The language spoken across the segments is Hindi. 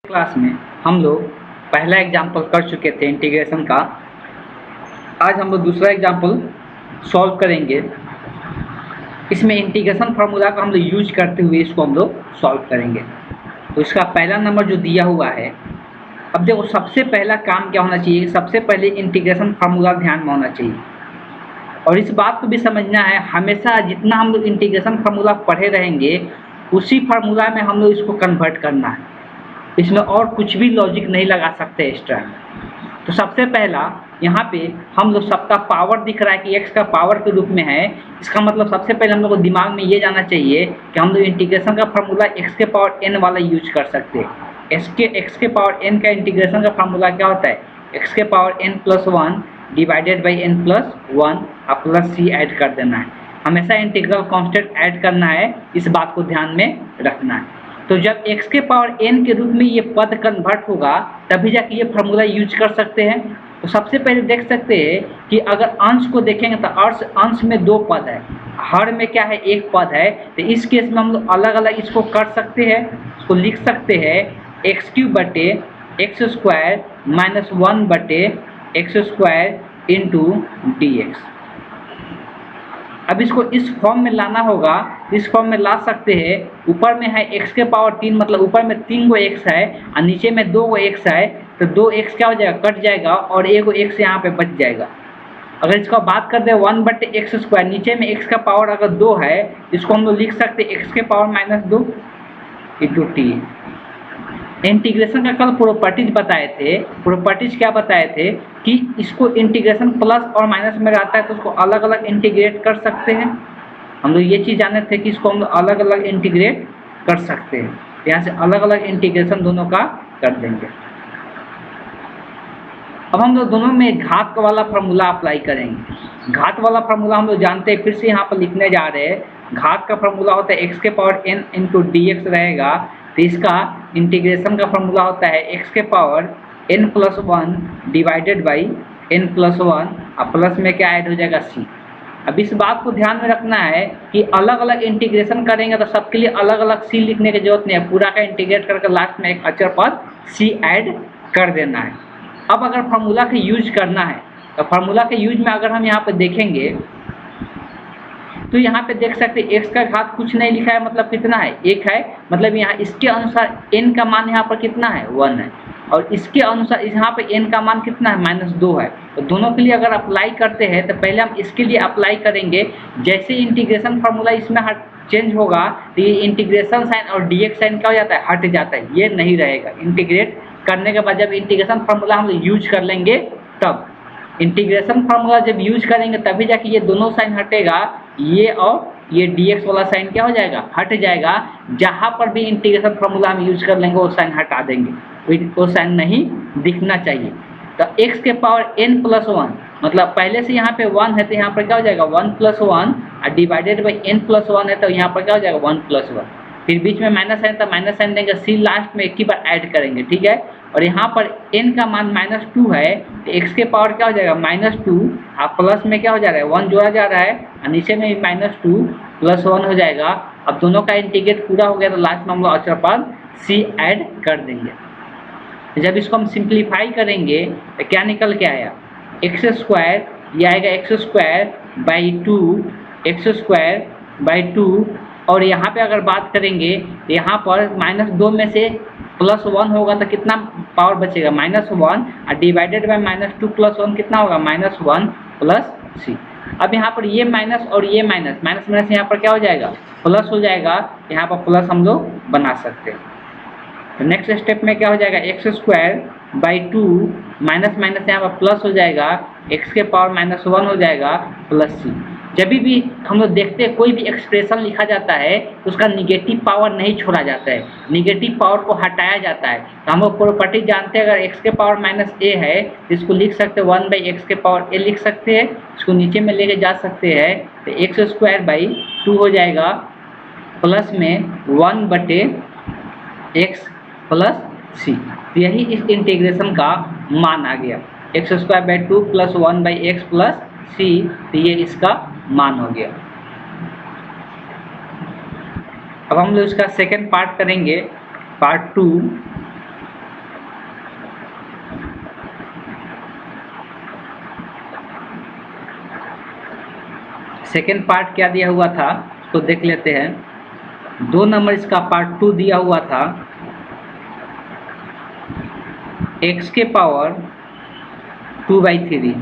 क्लास में हम लोग पहला एग्जाम्पल कर चुके थे इंटीग्रेशन का। आज हम लोग दूसरा एग्जाम्पल सॉल्व करेंगे। इसमें इंटीग्रेशन फार्मूला को हम लोग यूज करते हुए इसको हम लोग सॉल्व करेंगे। तो इसका पहला नंबर जो दिया हुआ है, अब देखो सबसे पहला काम क्या होना चाहिए, सबसे पहले इंटीग्रेशन फार्मूला ध्यान में होना चाहिए। और इस बात को भी समझना है, हमेशा जितना हम लोग इंटीग्रेशन फार्मूला पढ़े रहेंगे उसी फार्मूला में हम लोग इसको कन्वर्ट करना है। इसमें और कुछ भी लॉजिक नहीं लगा सकते एक्स्ट्रा। तो सबसे पहला यहाँ पे हम लोग सबका पावर दिख रहा है कि x का पावर के रूप में है। इसका मतलब सबसे पहले हम लोग को दिमाग में ये जाना चाहिए कि हम लोग इंटीग्रेशन का फार्मूला x के पावर n वाला यूज कर सकते हैं। x के पावर n का इंटीग्रेशन का फार्मूला क्या होता है, x के power n plus 1 divided by n plus 1 और प्लस c ऐड कर देना है। हमेशा इंटीग्रल कांस्टेंट ऐड करना है, इस बात को ध्यान में रखना है। तो जब x के पावर n के रूप में ये पद कन्वर्ट होगा तभी जाके ये फार्मूला यूज कर सकते हैं। तो सबसे पहले देख सकते हैं कि अगर अंश को देखेंगे तो अंश में दो पद है, हर में क्या है, एक पद है। तो इस केस में हम लोग अलग अलग इसको कर सकते हैं। इसको लिख सकते हैं एक्स क्यूब बटे एक्स स्क्वायर माइनस 1 बटे x square into d x. अब इसको इस फॉर्म में लाना होगा, इस फॉर्म में ला सकते हैं। ऊपर में है x के पावर 3, मतलब ऊपर में 3 गो x है और नीचे में 2 गो x है। तो 2x क्या हो जाएगा, कट जाएगा और 1 गो x यहाँ पे बच जाएगा। अगर इसका बात करते हैं 1 बटे एक्स स्क्वायर, नीचे में x का पावर अगर 2 है, इसको हम लोग लिख सकते हैं x के power minus 2 into T. Integration का कल प्रॉपर्टीज बताए थे। प्रॉपर्टीज क्या बताए थे कि इसको इंटीग्रेशन प्लस और माइनस में रहता है तो उसको अलग अलग इंटीग्रेट कर सकते हैं। हम लोग ये चीज़ जाने थे कि इसको हम लोग अलग अलग इंटीग्रेट कर सकते हैं। यहाँ से अलग अलग इंटीग्रेशन दोनों का कर देंगे। अब हम लोग दोनों में घात वाला फार्मूला अप्लाई करेंगे। घात वाला फार्मूला हम लोग जानते हैं, फिर से यहाँ पर लिखने जा रहे हैं। घात का फार्मूला होता है x के power n into d x रहेगा। तो इसका इंटीग्रेशन का फार्मूला होता है x के power n plus 1 divided by n plus 1 और प्लस में क्या ऐड हो जाएगा c। अब इस बात को ध्यान में रखना है कि अलग अलग इंटीग्रेशन करेंगे तो सबके लिए अलग अलग c लिखने की जरूरत नहीं है। पूरा का इंटीग्रेट करके लास्ट में एक अचर पद c ऐड कर देना है। अब अगर फार्मूला का यूज करना है तो फार्मूला के यूज में अगर हम यहाँ पर देखेंगे तो यहाँ पे देख सकते हैं x का घात कुछ नहीं लिखा है, मतलब कितना है, 1 है। मतलब यहाँ इसके अनुसार n का मान यहाँ पर कितना है, 1 है। और इसके अनुसार यहाँ पे n का मान कितना है, माइनस 2 है। तो दोनों के लिए अगर अप्लाई करते हैं तो पहले हम इसके लिए अप्लाई करेंगे। जैसे इंटीग्रेशन फार्मूला इसमें चेंज होगा तो ये इंटीग्रेशन साइन और डी एक्स साइन क्या हो जाता है, हट जाता है, ये नहीं रहेगा। इंटीग्रेट करने के बाद जब इंटीग्रेशन फार्मूला हम यूज कर लेंगे तब इंटीग्रेशन फार्मूला जब यूज करेंगे तभी जाके ये दोनों साइन हटेगा, ये और ये dx वाला साइन क्या हो जाएगा, हट जाएगा। जहाँ पर भी इंटीग्रेशन फार्मूला हम यूज कर लेंगे वो साइन हटा देंगे, वो साइन नहीं दिखना चाहिए। तो x के पावर n प्लस 1, मतलब पहले से यहाँ पे 1 है तो यहाँ पर क्या हो जाएगा 1 प्लस 1 और डिवाइडेड बाई n प्लस 1 है तो यहाँ पर क्या हो जाएगा 1 प्लस 1। फिर बीच में माइनस साइन, तो माइनस साइन देंगे, c लास्ट में एक ही बार ऐड करेंगे, ठीक है। और यहाँ पर n का मान माइनस 2 है तो x के पावर क्या हो जाएगा माइनस 2 और प्लस में क्या हो जा रहा है 1 जोड़ा जा रहा है और नीचे में माइनस 2 प्लस 1 हो जाएगा। अब दोनों का इंटीग्रेट पूरा हो गया तो लास्ट में हम लोग अचर पद c ऐड कर देंगे। जब इसको हम सिंप्लीफाई करेंगे तो क्या निकल के आया, एक्स स्क्वायर, ये आएगा x square by 2, x square by 2। और यहाँ पे अगर बात करेंगे तो यहाँ पर माइनस 2 में से प्लस 1 होगा तो कितना पावर बचेगा, माइनस 1 और डिवाइडेड बाई माइनस 2 प्लस 1 कितना होगा, माइनस 1 प्लस c। अब यहाँ पर ये माइनस और ये माइनस, माइनस माइनस यहाँ पर क्या हो जाएगा, प्लस हो जाएगा। यहाँ पर प्लस हम लोग बना सकते हैं। तो नेक्स्ट स्टेप में क्या हो जाएगा, x square by 2 minus minus यहाँ पर प्लस हो जाएगा, एक्स के पावर माइनस 1 हो जाएगा प्लस c। जब भी हम लोग देखते हैं कोई भी एक्सप्रेशन लिखा जाता है तो उसका निगेटिव पावर नहीं छोड़ा जाता है, निगेटिव पावर को हटाया जाता है। तो हम लोग प्रॉपर्टी जानते हैं, अगर x के पावर माइनस a है तो इसको लिख सकते हैं 1 बाई एक्स के पावर a लिख सकते हैं, इसको नीचे में लेके जा सकते हैं। तो एक्स स्क्वायर बाई 2 हो जाएगा प्लस में 1 बटे एक्स प्लस c। तो यही इस इंटीग्रेशन का मान आ गया, x square by 2 plus 1 by x plus c। तो ये इसका मान हो गया। अब हम लोग इसका सेकेंड पार्ट करेंगे, पार्ट 2। सेकेंड पार्ट क्या दिया हुआ था उसको देख लेते हैं। 2 नंबर इसका पार्ट 2 दिया हुआ था x के पावर 2/3,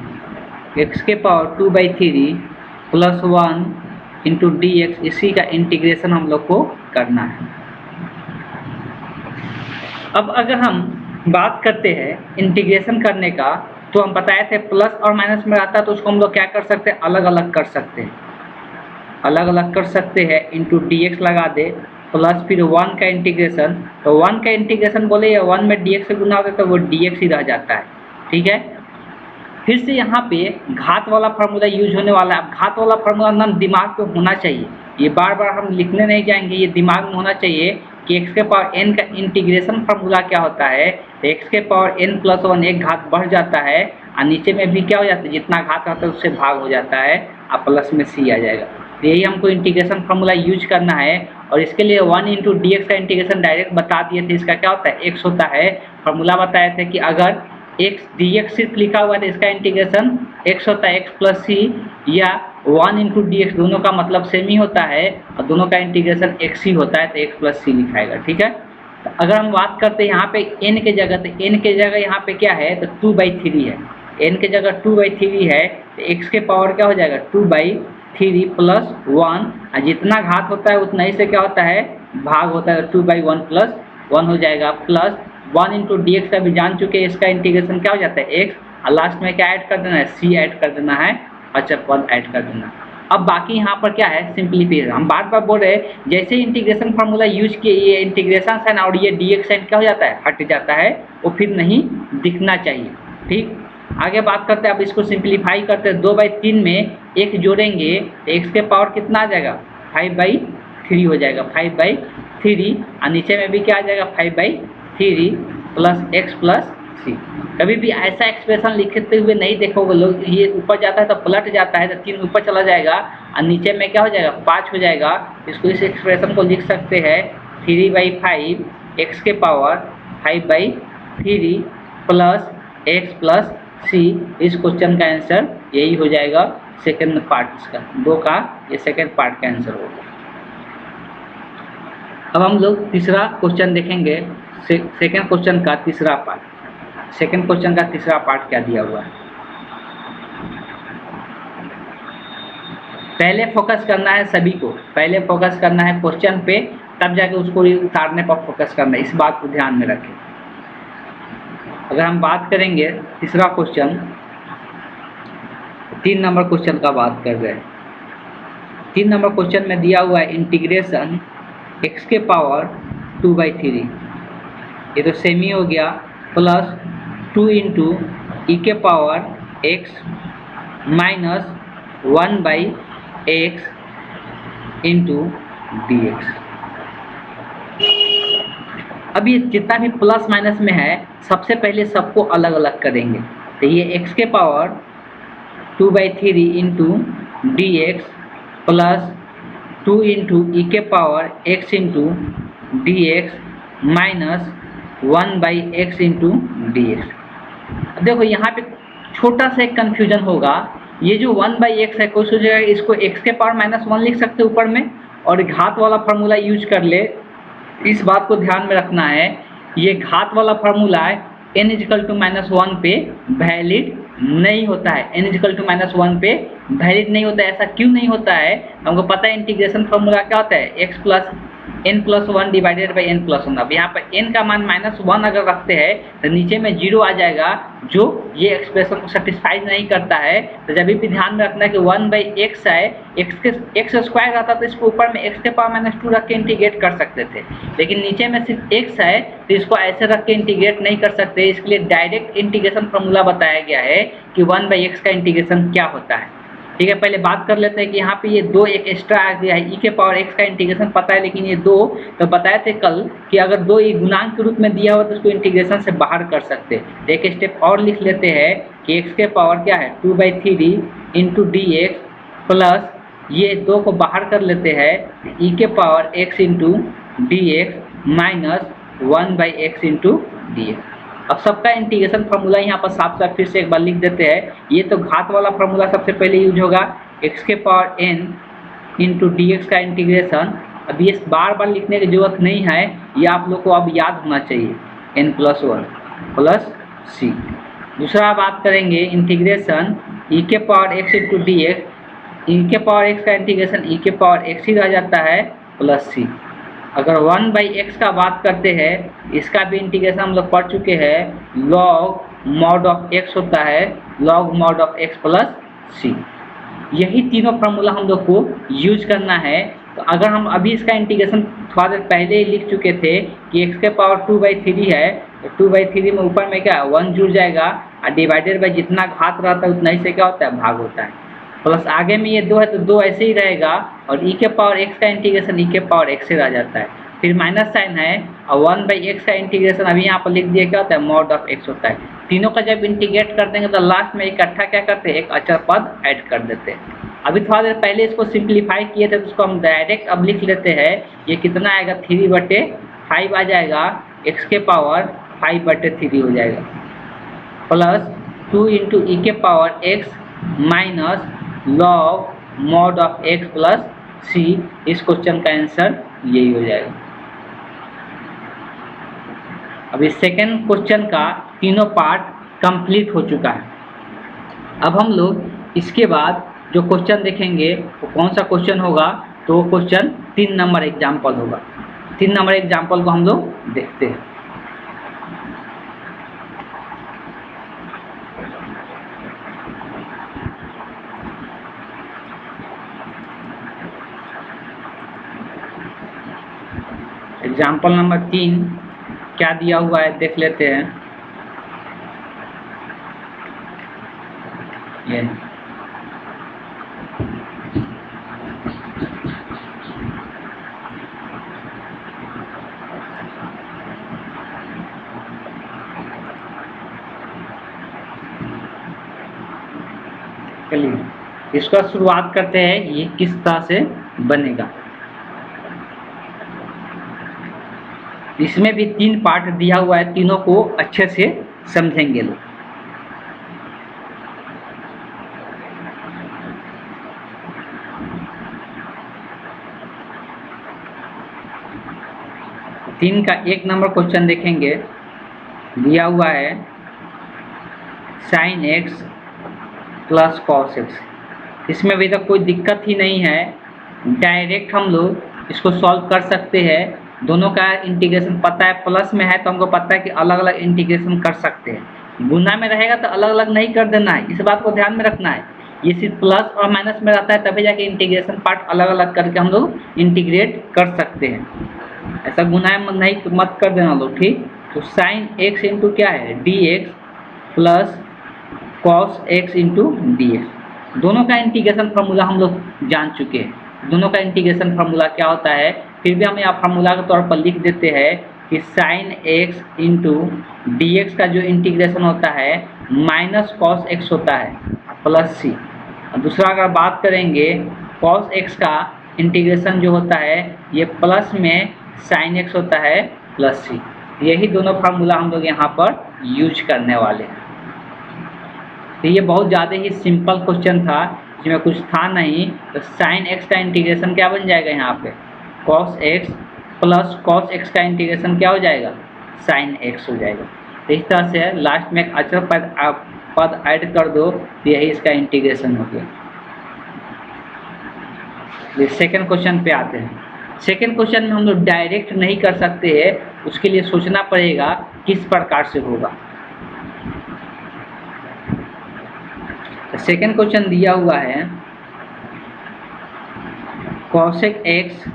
x के power 2/3 plus 1 into d x, इसी का इंटीग्रेशन हम लोग को करना है। अब अगर हम बात करते हैं इंटीग्रेशन करने का, तो हम बताए थे प्लस और माइनस में आता है तो उसको हम लोग क्या कर सकते हैं, अलग अलग कर सकते हैं, अलग अलग कर सकते हैं। इंटू डी एक्स लगा दे प्लस फिर 1 का इंटीग्रेशन, तो 1 का इंटीग्रेशन बोले या 1 में डी एक्स से गुना होता है तो वो डी एक्स ही रह जाता है। ठीक है, फिर से यहाँ पे घात वाला फार्मूला यूज होने वाला है। अब घात वाला फार्मूला ना दिमाग पे होना चाहिए, ये बार बार हम लिखने नहीं जाएंगे, ये दिमाग में होना चाहिए कि x के पावर n का इंटीग्रेशन फार्मूला क्या होता है। x के पावर n प्लस 1 एक घात बढ़ जाता है और नीचे में भी क्या हो जाता है, जितना घात आता है उससे भाग हो जाता है और प्लस में c आ जाएगा। तो यही हमको इंटीग्रेशन फार्मूला यूज करना है। और इसके लिए 1 इंटू डी एक्स का इंटीग्रेशन डायरेक्ट बता दिए थे, इसका क्या होता है x होता है। फार्मूला बताए थे कि अगर x डी एक्स सिर्फ लिखा हुआ था इसका इंटीग्रेशन x होता है x प्लस सी, या 1 इंटू डी एक्स दोनों का मतलब सेम ही होता है और दोनों का इंटीग्रेशन x ही होता है तो x प्लस सी लिखाएगा। ठीक है, तो अगर हम बात करते हैं यहाँ पे n के जगह, तो n के जगह यहाँ पे क्या है तो 2/3 है, n के जगह 2/3 है तो x के पावर क्या हो जाएगा 2/3 प्लस 1, और जितना घात होता है उतना ही से क्या होता है भाग होता है, 2/1 प्लस 1 हो जाएगा, प्लस 1 इंटू डी एक्स का भी जान चुके हैं, इसका इंटीग्रेशन क्या हो जाता है x, और लास्ट में क्या ऐड कर देना है c ऐड कर देना है, अच्छा 1 ऐड कर देना। अब बाकी यहाँ पर क्या है सिंप्लीफिकेशन, हम बार बार बोल रहे हैं जैसे इंटीग्रेशन फार्मूला यूज किए ये इंटीग्रेशन साइन और ये डी एक्स साइन क्या हो जाता है हट जाता है, वो फिर नहीं दिखना चाहिए। ठीक, आगे बात करते हैं, अब इसको सिंप्लीफाई करते हैं। 2/3 में 1 जोड़ेंगे तो x के पावर कितना आ जाएगा 5/3 हो जाएगा, 5/3, और नीचे में भी क्या आ जाएगा 5/3 प्लस x प्लस सी। कभी भी ऐसा एक्सप्रेशन लिखते हुए नहीं देखोगे लोग, ये ऊपर जाता है तो पलट जाता है तो 3 ऊपर चला जाएगा और नीचे में क्या हो जाएगा 5 हो जाएगा। इसको इस एक्सप्रेशन को लिख सकते हैं 3/5 x के power 5/3 plus x plus c. इस क्वेश्चन का आंसर यही हो जाएगा, सेकेंड पार्ट इसका 2 का ये सेकेंड पार्ट का आंसर होगा। अब हम लोग तीसरा क्वेश्चन देखेंगे, सेकेंड क्वेश्चन का तीसरा पार्ट। सेकेंड क्वेश्चन का तीसरा पार्ट क्या दिया हुआ है, पहले फोकस करना है सभी को, पहले फोकस करना है क्वेश्चन पे, तब जाके उसको उतारने पर फोकस करना है, इस बात को ध्यान में रखें। अगर हम बात करेंगे तीसरा क्वेश्चन, 3 नंबर क्वेश्चन का बात कर रहे हैं। 3 नंबर क्वेश्चन में दिया हुआ है इंटीग्रेशन x के पावर 2/3, ये तो सेम ही हो गया, प्लस 2 इंटू ई के power x minus 1/x into d x. अब ये जितना भी प्लस माइनस में है सबसे पहले सबको अलग अलग करेंगे, तो ये x के power 2/3 into d x plus 2 into e के power x into d x minus 1/x into d x. देखो यहाँ पे छोटा सा एक कन्फ्यूजन होगा, ये जो 1/x है कोई सोचेगा इसको x के पावर -1 लिख सकते ऊपर में और घात वाला फार्मूला यूज कर ले। इस बात को ध्यान में रखना है, ये घात वाला फार्मूला है n = -1 पे वैलिड नहीं होता है, n = -1 पे वैलिड नहीं होता है। ऐसा क्यों नहीं होता है, हमको पता है इंटीग्रेशन फार्मूला क्या होता है x plus n plus 1 divided by n plus 1। अब यहाँ पर n का मान -1 अगर रखते हैं तो नीचे में 0 आ जाएगा, जो ये एक्सप्रेशन को सेटिस्फाई नहीं करता है। तो जब भी ध्यान में रखना है कि 1/x है, x स्क्वायर रहता तो इसको ऊपर में x के पावर -2 रख के इंटीग्रेट कर सकते थे, लेकिन नीचे में सिर्फ x है तो इसको ऐसे रख के इंटीग्रेट नहीं कर सकते। इसके लिए डायरेक्ट इंटीग्रेशन फार्मूला बताया गया है कि 1/x का इंटीग्रेशन क्या होता है। ठीक है, पहले बात कर लेते हैं कि यहाँ पे ये 2 एक एक्स्ट्रा आ गया है, ई के पावर x का इंटीग्रेशन पता है, लेकिन ये 2 तो बताए थे कल कि अगर 2 ये गुणांक के रूप में दिया हुआ तो उसको इंटीग्रेशन से बाहर कर सकते हैं। एक स्टेप और लिख लेते हैं कि x के पावर क्या है 2/3 इंटू डी एक्स प्लस ये 2 को बाहर कर लेते हैं ई के power x into d x minus 1/x into d x. अब सबका इंटीग्रेशन फार्मूला यहाँ पर साफ साफ फिर से एक बार लिख देते हैं। ये तो घात वाला फार्मूला सबसे पहले यूज होगा, एक्स के power n into d x का इंटीग्रेशन। अब ये बार बार लिखने की जरूरत नहीं है, ये आप लोग को अब याद होना चाहिए, n plus one plus c. दूसरा बात करेंगे इंटीग्रेशन ई के power x into d x, e के पावर एक्स का इंटीग्रेशन ई के पावर एक्स ही रह जाता है प्लस सी। अगर 1/x का बात करते हैं, इसका भी इंटीग्रेशन हम लोग पढ़ चुके हैं, log mod ऑफ x होता है log mod of x plus c. यही तीनों फार्मूला हम लोग को यूज करना है। तो अगर हम अभी इसका इंटीग्रेशन थोड़ा देर पहले ही लिख चुके थे कि x के पावर 2/3 है, तो 2/3 में ऊपर में क्या 1 जुड़ जाएगा और डिवाइडेड बाई जितना घात रहता है उतना ही से क्या होता है भाग होता है, प्लस आगे में ये 2 है तो 2 ऐसे ही रहेगा और ई के पावर एक्स का इंटीग्रेशन ई के पावर एक्स से रह जाता है, फिर माइनस साइन है और 1/x का इंटीग्रेशन अभी यहाँ पर लिख दिया क्या होता है मॉड ऑफ x होता है। तीनों का जब इंटीग्रेट कर देंगे तो लास्ट में इकट्ठा क्या करते हैं, एक अचर पद ऐड कर देते हैं। अभी थोड़ा देर पहले इसको सिंप्लीफाई किए थे तो उसको हम डायरेक्ट अब लिख लेते हैं। ये कितना आएगा 3/5 आ जाएगा, x के पावर 5/3 हो जाएगा, प्लस 2 इंटू ई के power x minus log mod of x plus c. इस क्वेश्चन का आंसर यही हो जाएगा। अभी सेकेंड क्वेश्चन का तीनों पार्ट कंप्लीट हो चुका है। अब हम लोग इसके बाद जो क्वेश्चन देखेंगे वो कौन सा क्वेश्चन होगा, तो वो क्वेश्चन 3 नंबर एग्जाम्पल होगा। 3 नंबर एग्जाम्पल को हम लोग देखते हैं। एग्जाम्पल नंबर 3 क्या दिया हुआ है देख लेते हैं। ये चलिए इसका शुरुआत करते हैं, ये किस तरह से बनेगा। इसमें भी 3 पार्ट दिया हुआ है, तीनों को अच्छे से समझेंगे लोग। तीन का 1 नंबर क्वेश्चन देखेंगे, दिया हुआ है sin x plus cos x। इसमें अभी तक कोई दिक्कत ही नहीं है, डायरेक्ट हम लोग इसको सॉल्व कर सकते हैं। दोनों का इंटीग्रेशन पता है, प्लस में है तो हमको पता है कि अलग अलग इंटीग्रेशन कर सकते हैं। गुना में रहेगा तो अलग अलग नहीं कर देना है, इस बात को ध्यान में रखना है। ये सिर्फ प्लस और माइनस में रहता है तभी जाके इंटीग्रेशन पार्ट अलग अलग करके हम लोग इंटीग्रेट कर सकते हैं। ऐसा गुना में नहीं मत कर देना लोग, ठीक। तो साइन एक्स इंटू क्या है D x plus cos x into d x. दोनों का इंटीग्रेशन फार्मूला हम लोग जान चुके हैं। दोनों का इंटीग्रेशन फार्मूला क्या होता है, फिर भी हम यहाँ फार्मूला के तौर पर लिख देते हैं कि sine x into d x का जो इंटीग्रेशन होता है माइनस कॉस एक्स होता है प्लस सी। दूसरा अगर बात करेंगे कॉस एक्स का इंटीग्रेशन जो होता है ये प्लस में साइन एक्स होता है प्लस सी। यही दोनों फार्मूला हम लोग यहाँ पर यूज करने वाले हैं। तो ये बहुत ज़्यादा ही सिंपल क्वेश्चन था, जिसमें कुछ था नहीं। तो साइन एक्स का इंटीग्रेशन क्या बन जाएगा यहाँ पे cos x plus cos x का इंटीग्रेशन क्या हो जाएगा साइन एक्स हो जाएगा। तो इस तरह से लास्ट में एक अचर पद ऐड कर दो तो यही इसका इंटीग्रेशन हो गया। सेकेंड क्वेश्चन पे आते हैं। सेकेंड क्वेश्चन में हम लोग डायरेक्ट नहीं कर सकते हैं, उसके लिए सोचना पड़ेगा किस प्रकार से होगा। सेकेंड क्वेश्चन दिया हुआ है कॉसेक एक्स,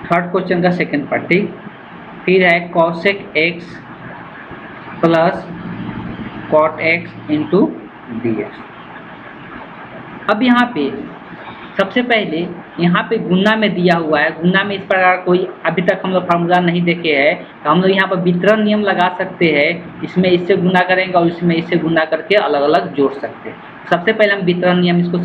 थर्ड क्वेश्चन का सेकेंड पार्ट, ठीक। फिर है cosec x plus cot x into d x. अब यहाँ पे सबसे पहले यहाँ पे गुना में दिया हुआ है। गुना में इस प्रकार कोई अभी तक हम लोग फार्मूला नहीं देखे हैं, तो हम लोग यहाँ पर वितरण नियम लगा सकते हैं। इसमें इससे गुना करेंगे और इसमें इससे गुना करके अलग अलग जोड़ सकते हैं। सबसे पहले हम वितरण नियम इसको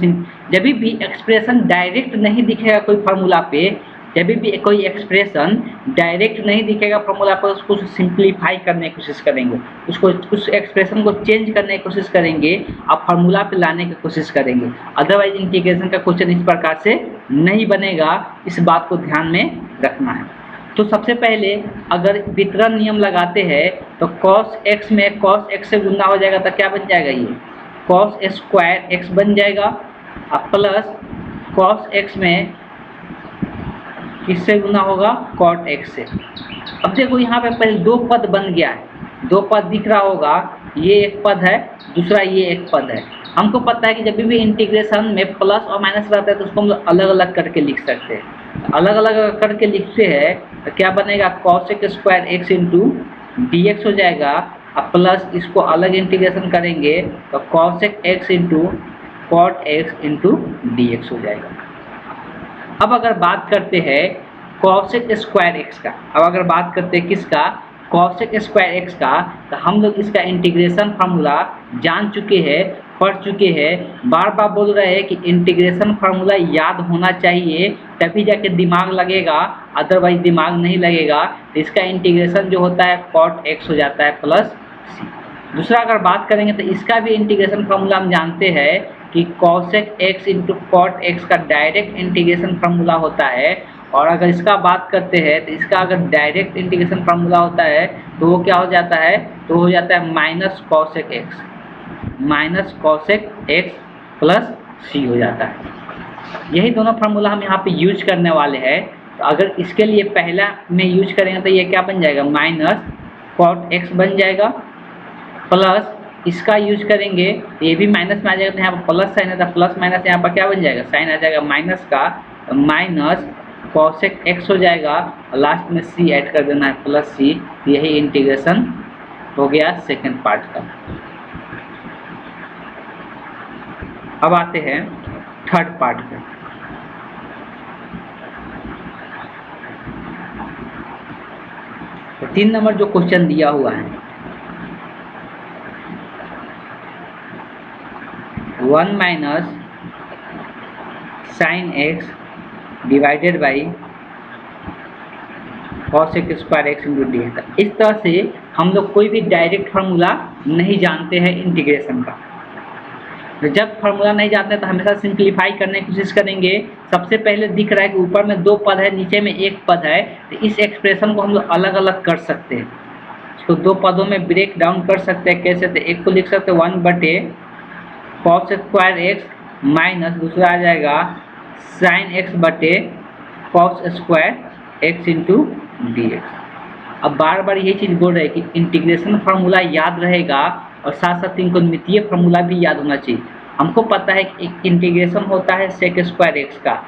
जब भी एक्सप्रेशन डायरेक्ट नहीं दिखेगा कोई फार्मूला पे जब भी कोई एक्सप्रेशन डायरेक्ट नहीं दिखेगा फॉर्मूला पर, उसको सिंप्लीफाई करने की कोशिश करेंगे, उसको उस एक्सप्रेशन को चेंज करने की कोशिश करेंगे और फार्मूला पे लाने की कोशिश करेंगे। अदरवाइज इंटीग्रेशन का क्वेश्चन इस प्रकार से नहीं बनेगा, इस बात को ध्यान में रखना है। तो सबसे पहले अगर वितरण नियम लगाते हैं तो cos x में cos x से गुना हो जाएगा तो क्या बन जाएगा, ये cos स्क्वायर x बन जाएगा, अब प्लस cos x में किससे गुना होगा, cot x से। अब देखो यहाँ पे पहले दो पद बन गया है, दो पद दिख रहा होगा, ये एक पद है, दूसरा ये एक पद है। हमको पता है कि जब भी इंटीग्रेशन में प्लस और माइनस रहता है तो उसको हम लोग अलग अलग करके लिख सकते हैं। अलग अलग करके लिखते हैं तो क्या बनेगा, cos square x into d x हो जाएगा, अब प्लस इसको अलग इंटीग्रेशन करेंगे तो cos x into cot x into d x हो जाएगा। अब अगर बात करते हैं cos स्क्वायर x का, अब अगर बात करते हैं किसका, cos स्क्वायर x का, तो हम लोग इसका इंटीग्रेशन फार्मूला जान चुके हैं, पढ़ चुके हैं। बार बार बोल रहे हैं कि इंटीग्रेशन फार्मूला याद होना चाहिए तभी जाके दिमाग लगेगा, अदरवाइज दिमाग नहीं लगेगा। तो इसका इंटीग्रेशन जो होता है cot x हो जाता है प्लस c। दूसरा अगर बात करेंगे तो इसका भी इंटीग्रेशन फार्मूला हम जानते हैं कि cos x into cot x का डायरेक्ट इंटीग्रेशन फार्मूला होता है। और अगर इसका बात करते हैं तो इसका अगर डायरेक्ट इंटीग्रेशन फार्मूला होता है तो वो क्या हो जाता है, तो हो जाता है minus cos x plus c हो जाता है। यही दोनों फार्मूला हम यहाँ पे यूज करने वाले हैं। तो अगर इसके लिए पहला में यूज करेंगे तो ये क्या बन जाएगा, माइनस cot x बन जाएगा, प्लस इसका यूज करेंगे तो ये भी माइनस में आ जाएगा, तो यहाँ पर प्लस साइन है तो प्लस माइनस यहाँ पर क्या बन जाएगा, साइन आ जाएगा माइनस का, तो माइनस cos x हो जाएगा और लास्ट में c ऐड कर देना है प्लस c। यही इंटीग्रेशन हो गया सेकंड पार्ट का। अब आते हैं थर्ड पार्ट पे। तो 3 नंबर जो क्वेश्चन दिया हुआ है, 1 minus sine x divided by cos square x into d x. इस तरह से हम लोग कोई भी डायरेक्ट फार्मूला नहीं जानते हैं इंटीग्रेशन का। तो जब फार्मूला नहीं जानते तो हमेशा सिंप्लीफाई करने की कोशिश करेंगे। सबसे पहले दिख रहा है कि ऊपर में 2 पद है, नीचे में 1 पद है, तो इस एक्सप्रेशन को हम लोग अलग अलग कर सकते हैं, इसको 2 पदों में ब्रेक डाउन कर सकते हैं। कैसे, तो एक को लिख सकते हैं 1 बटे cos स्क्वायर x माइनस दूसरा आ जाएगा साइन x बटे cos square x into d x. अब बार बार यही चीज़ बोल रहे हैं कि इंटीग्रेशन फार्मूला याद रहेगा और साथ साथ इनको मितीय फार्मूला भी याद होना चाहिए। हमको पता है कि एक इंटीग्रेशन होता है सेक स्क्वायर एक्स का,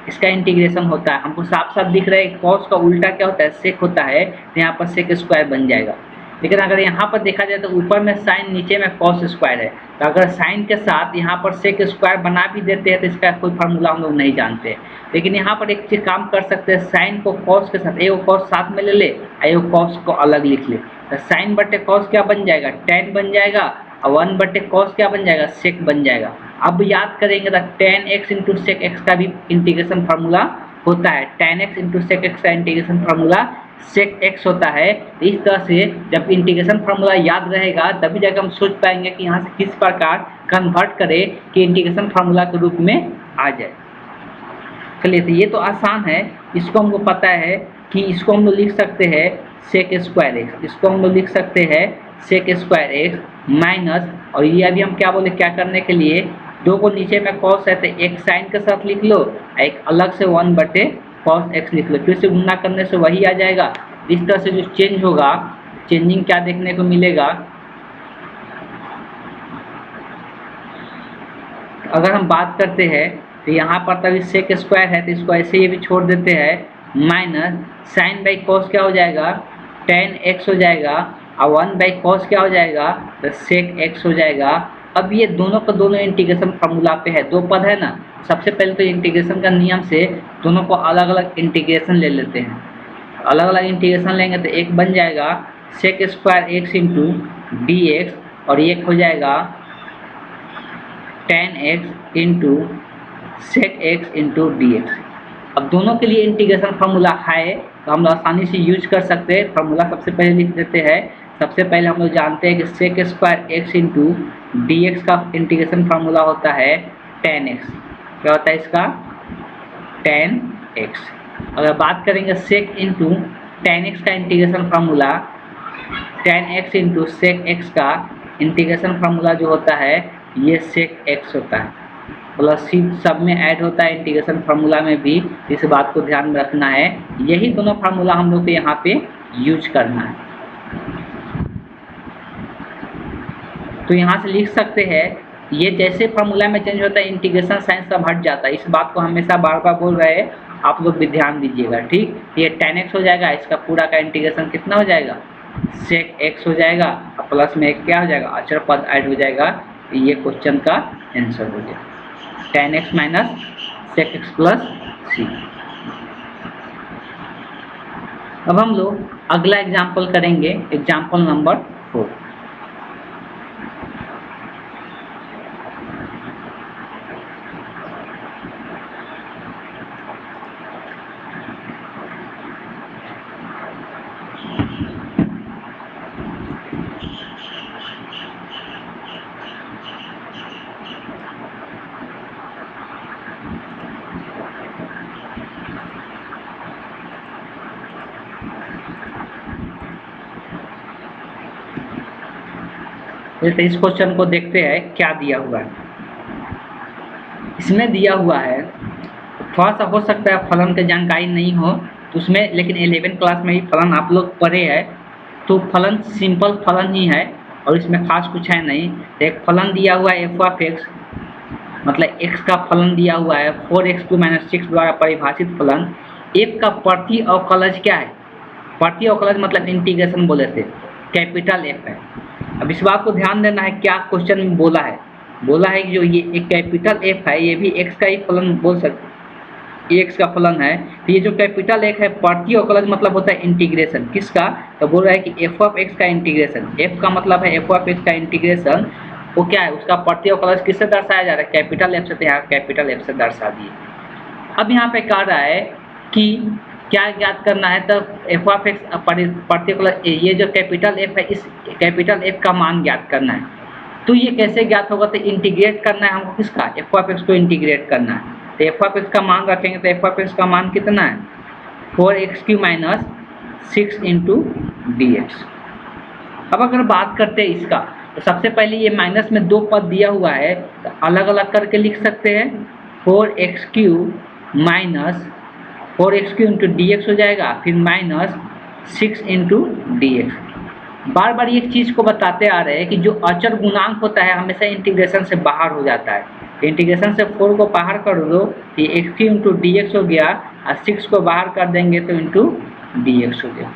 इसका इंटीग्रेशन होता है, हमको साफ साफ दिख रहा है कॉस का उल्टा क्या होता है, सेक होता है, तो यहाँ पर सेक स्क्वायर बन जाएगा। लेकिन अगर यहाँ पर देखा जाए तो ऊपर में साइन नीचे में कॉस स्क्वायर है, तो अगर साइन के साथ यहाँ पर सेक स्क्वायर बना भी देते हैं तो इसका कोई फार्मूला हम लोग नहीं जानते। लेकिन यहाँ पर एक चीज़ काम कर सकते हैं, साइन को कॉस के साथ एक कॉस साथ में ले ले, एक कॉस को अलग लिख ले, तो साइन बटे कॉस क्या बन जाएगा, टेन बन जाएगा, और 1 बटे कॉस क्या बन जाएगा, सेक बन जाएगा। अब याद करेंगे तो tan x into sec x का भी इंटीग्रेशन फार्मूला होता है, tan x into sec x का इंटीग्रेशन फार्मूला सेक एक्स होता है। इस तरह से जब इंटीग्रेशन फार्मूला याद रहेगा तभी जाकर हम सोच पाएंगे कि यहाँ से किस प्रकार कन्वर्ट करें कि इंटीग्रेशन फार्मूला के रूप में आ जाए। चलिए, तो ये तो आसान है, इसको हमको पता है कि इसको हम लोग लिख सकते हैं सेक स्क्वायर एक्स, इसको हम लोग लिख सकते हैं सेक स्क्वायर एक्स माइनस, और ये अभी हम क्या बोले, क्या करने के लिए, 2 को नीचे में कॉस है तो एक साइन के साथ लिख लो, एक अलग से 1 बटे कॉस एक्स लिख लो, फिर से गुना करने से वही आ जाएगा। इस तरह से जो चेंज होगा, चेंजिंग क्या देखने को मिलेगा, अगर हम बात करते हैं तो यहाँ पर तभी सेक स्क्वायर है तो इसको ऐसे ही भी छोड़ देते हैं, माइनस साइन बाई कॉस क्या हो जाएगा, टेन एक्स हो जाएगा, और 1 बाई कॉस क्या हो जाएगा, तो सेक एक्स हो जाएगा। अब ये दोनों का दोनों इंटीग्रेशन फार्मूला पे है, 2 पद है ना, सबसे पहले तो इंटीग्रेशन का नियम से दोनों को अलग अलग इंटीग्रेशन ले लेते हैं। अलग अलग इंटीग्रेशन लेंगे तो एक बन जाएगा sec square x into d x, और एक हो जाएगा tan x into sec x into d x. अब दोनों के लिए इंटीग्रेशन फार्मूला है तो हम लोग आसानी से यूज कर सकते हैं। फार्मूला सबसे पहले लिख देते हैं। सबसे पहले हम लोग जानते हैं कि sec square x into d x का इंटीग्रेशन फार्मूला होता है टेन एक्स। क्या होता है इसका? Tan x. अगर बात करेंगे सेक इंटू टेन एक्स का integration formula, tan x into sec x का इंटीग्रेशन फार्मूला जो होता है ये सेक एक्स होता है, प्लस सी सब में ऐड होता है इंटीग्रेशन फार्मूला में भी। इस बात को ध्यान में रखना है। यही दोनों फार्मूला हम लोग को यहाँ पे यूज करना है। तो यहाँ से लिख सकते हैं, ये जैसे फार्मूला में चेंज होता है इंटीग्रेशन साइन सब हट जाता है। इस बात को हमेशा बार बार बोल रहे हैं, आप लोग भी ध्यान दीजिएगा, ठीक। ये टेन एक्स हो जाएगा, इसका पूरा का इंटीग्रेशन कितना हो जाएगा? सेक एक्स हो जाएगा, प्लस में एक क्या हो जाएगा? अचर पद ऐड हो जाएगा। ये क्वेश्चन का आंसर हो गया, ten x minus sec x plus c. अब हम लोग अगला एग्जाम्पल करेंगे, एग्जाम्पल नंबर 4। तो इस क्वेश्चन को देखते हैं क्या दिया हुआ है। इसमें दिया हुआ है, थोड़ा सा हो सकता है फलन की जानकारी नहीं हो तो उसमें, लेकिन 11 क्लास में ही फलन आप लोग पढ़े हैं तो फलन सिंपल फलन ही है और इसमें खास कुछ है नहीं। एक फलन दिया हुआ है एफ ऑफ एक्स, मतलब x का फलन दिया हुआ है 4x³ - 6 द्वारा परिभाषित फलन। f का प्रति अवकलज क्या है? प्रति अवकलज मतलब इंटीग्रेशन बोले थे, कैपिटल F है। अब इस बात को ध्यान देना है, क्या क्वेश्चन में बोला है कि जो ये एक कैपिटल F है ये भी x का ही फलन बोल सकते, x का फलन है। तो ये जो कैपिटल F है प्रति अवकलज मतलब होता है इंटीग्रेशन किसका? तो बोल रहा है कि f ऑफ x का इंटीग्रेशन, f का मतलब है f ऑफ x का इंटीग्रेशन, वो क्या है? उसका प्रति अवकलज किससे दर्शाया जा रहा है? कैपिटल F से। तो यहाँ कैपिटल F से दर्शा दिए। अब यहाँ पे कह रहा है कि क्या ज्ञात करना है? तो एफ ऑफ एक्स पर्टिकुलर ये जो कैपिटल F है इस कैपिटल F का मान ज्ञात करना है। तो ये कैसे ज्ञात होगा? तो इंटीग्रेट करना है हमको किसका? एफ ऑफ एक्स को इंटीग्रेट करना है। तो एफ ऑफ एक्स का मान रखेंगे तो एफ ऑफ एक्स का मान कितना है? 4x³ - 6 into d x. अब अगर बात करते हैं इसका, तो सबसे पहले ये माइनस में दो पद दिया हुआ है तो अलग अलग करके लिख सकते हैं। 4x³ - 4x³ into d x हो जाएगा, फिर माइनस 6 इंटू डी एक्स। बार बार एक चीज़ को बताते आ रहे हैं कि जो अचर गुणांक होता है हमेशा इंटीग्रेशन से बाहर हो जाता है। इंटीग्रेशन से 4 को बाहर कर दो तो ये x³ इंटू डी एक्स हो गया, और 6 को बाहर कर देंगे तो इंटू डी एक्स हो गया।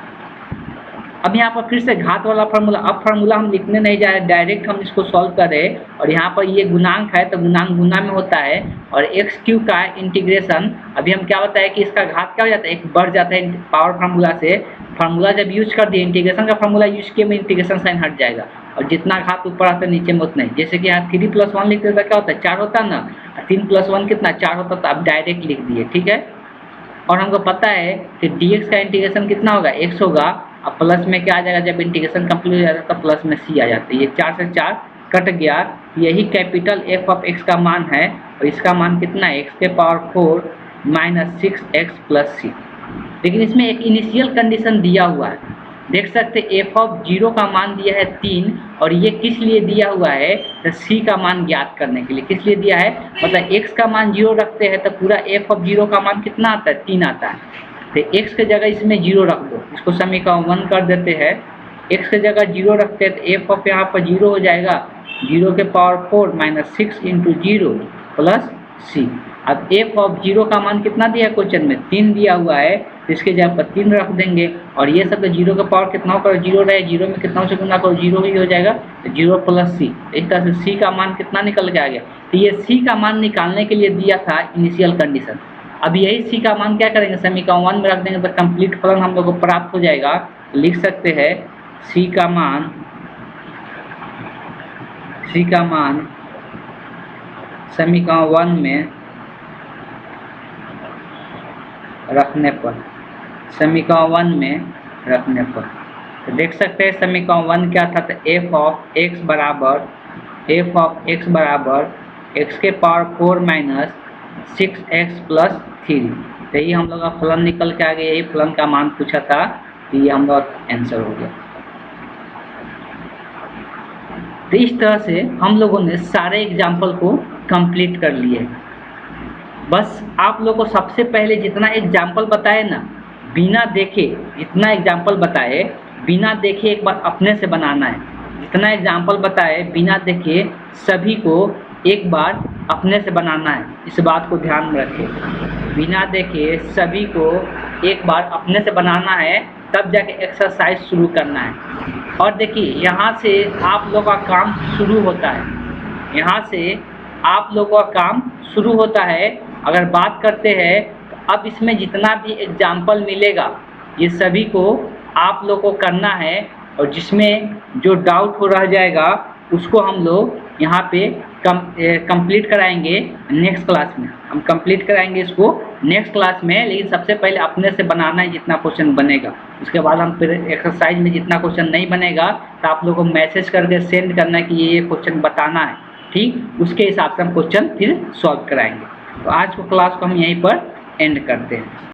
अब यहाँ पर फिर से घात वाला फार्मूला, अब फार्मूला हम लिखने नहीं जा रहे, डायरेक्ट हम इसको सॉल्व करें। और यहाँ पर ये गुणांक है तो गुणांक गुना में होता है, और x³ का इंटीग्रेशन अभी हम क्या बताया कि इसका घात क्या हो जाता है? एक बढ़ जाता है पावर फार्मूला से। फार्मूला जब यूज कर दिए, इंटीग्रेशन का फार्मूला यूज किए में इंटीग्रेशन साइन हट जाएगा, और जितना घात ऊपर आता है नीचे में उतना ही। जैसे कि यहाँ 3 + 1 लिखते तो क्या होता है? 4 होता है ना, 3 + 1 कितना? 4 होता, तो आप डायरेक्ट लिख दिए, ठीक है। और हमको पता है कि dx का इंटीग्रेशन कितना होगा? x होगा, और प्लस में क्या आ जाएगा? जब इंटीग्रेशन कंप्लीट हो जाता है तो प्लस में c आ जाता है। ये 4 से 4 कट गया, यही कैपिटल F ऑफ x का मान है, और इसका मान कितना है? x⁴ - 6x + c। लेकिन इसमें एक इनिशियल कंडीशन दिया हुआ है, देख सकते f ऑफ 0 का मान दिया है 3, और ये किस लिए दिया हुआ है? तो c का मान ज्ञात करने के लिए। किस लिए दिया है? मतलब x का मान 0 रखते हैं तो पूरा f ऑफ 0 का मान कितना आता है? 3 आता है। तो x के जगह इसमें 0 रख दो, इसको समीकरण 1 कर देते हैं। x के जगह 0 रखते हैं तो f ऑफ यहाँ पर 0 हो जाएगा, 0⁴ - 6 इंटू 0 प्लस c। अब f ऑफ 0 का मान कितना दिया है क्वेश्चन में? 3 दिया हुआ है, तो इसके जगह पर 3 रख देंगे, और ये सब तो 0 का पावर कितना होगा? 0 रहे, 0 में कितना से गुना करो? 0 ही हो जाएगा, तो 0 प्लस c। इस तरह से c का मान कितना निकल के आ गया? तो ये c का मान निकालने के लिए दिया था इनिशियल कंडीशन। अब यही c का मान क्या करेंगे? समीकरण 1 में रख देंगे तो कंप्लीट फलन हम लोग को प्राप्त हो जाएगा। लिख सकते हैं c का मान समीकरण 1 में रखने पर, समीकरण 1 में रखने पर तो देख सकते हैं समीकरण 1 क्या था, तो f ऑफ x बराबर x के पावर 4 माइनस 6x प्लस 3। तो यही हम लोग का फलन निकल के आ गया, यही फलन का मान पूछा था, तो ये हम लोग आंसर हो गया। तो इस तरह से हम लोगों ने सारे एग्जाम्पल को कंप्लीट कर लिए। बस आप लोगों को सबसे पहले जितना एग्जाम्पल बताए ना, बिना देखे जितना एग्जाम्पल बताए बिना देखे एक बार अपने से बनाना है। जितना एग्जाम्पल बताए बिना देखे सभी को एक बार अपने से बनाना है, इस बात को ध्यान में रखें। बिना देखे सभी को एक बार अपने से बनाना है, तब जाके एक्सरसाइज शुरू करना है। और देखिए यहाँ से आप लोगों का काम शुरू होता है, यहाँ से आप लोगों का काम शुरू होता है। अगर बात करते हैं तो अब इसमें जितना भी एग्जाम्पल मिलेगा ये सभी को आप लोग को करना है, और जिसमें जो डाउट हो रह जाएगा उसको हम लोग यहाँ पे कंप्लीट कराएंगे नेक्स्ट क्लास में। हम कंप्लीट कराएंगे इसको नेक्स्ट क्लास में, लेकिन सबसे पहले अपने से बनाना है जितना क्वेश्चन बनेगा। उसके बाद हम फिर एक्सरसाइज में जितना क्वेश्चन नहीं बनेगा तो आप लोगों को मैसेज करके सेंड करना है कि ये क्वेश्चन बताना है, ठीक। उसके हिसाब से हम क्वेश्चन फिर सॉल्व कराएंगे। तो आज को क्लास को हम यहीं पर एंड करते हैं।